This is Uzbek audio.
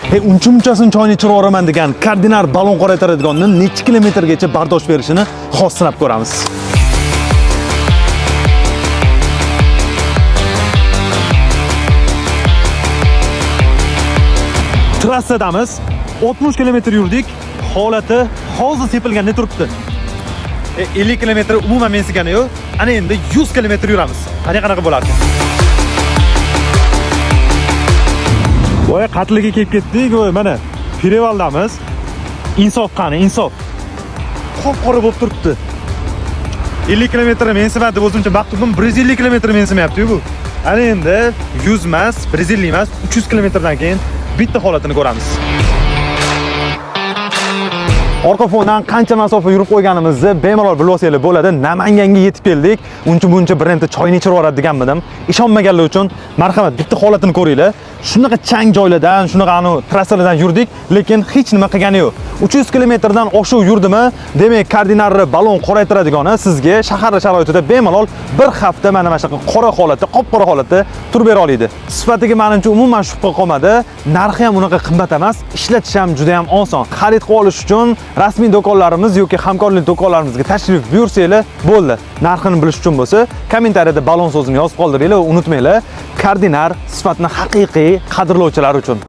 Uncha-munchasini choyni ichirib yuboraman degan Kardinar balon qoraytiradiganni necha kilometrgacha bardosh berishini hozir sinab ko'ramiz. Trassadamiz. 60 kilometr yurdik. Holati hozir sepilganda turibdi. 50 kilometr umuman mensigani yo'q. Ana endi 100 kilometr yuramiz. Qanaqa bo'lardi? Voy qatliga kelib ketdik. Voy mana Perevaldamiz. Insof qani, insof. Qop-qora bo'lib turibdi. 50 kilometr mensiman deb o'zimcha maqtudim, 150 kilometr mensimayapti-ku bu. Ana endi 100 emas, 150 emas, 300 kilometrdan keyin bitta holatini ko'ramiz. Orqa fondan qancha masofa yurib qo'yganimizni bemalol bilib olsanglar bo'ladi. Namanganga yetib keldik. Uncha-buncha brendda choyni ichirib yuboradi deganmidim. Ishonmaganlar uchun marhamat bitta holatini ko'ringlar. Shunaqa chang joylardan, shunaqa trassalardan yurdik, lekin hech nima qilgani yo'q. 300 kilometrdan oshiq yurdimi? Demak, Kardinarni balon qoraytiradigani sizga shahar sharoitida bemalol bir hafta mana shunaqa qora holatda, qop-qora holatda turib bera oladi. Sifatiga menimcha umuman shubha qolmadi. Narxi ham unaqa qimmat emas, ishlatish ham juda ham oson. Xarid qilib olish uchun rasmiy do'konlarimiz yoki hamkorlik do'konlarimizga tashrif buyursanglar bo'ldi. Narxini bilish uchun bo'lsa, kommentariyada balon so'zini yozib qoldiringlar va unutmanglar, Kardinar sifatni haqiqiy qadrlovchilar uchun.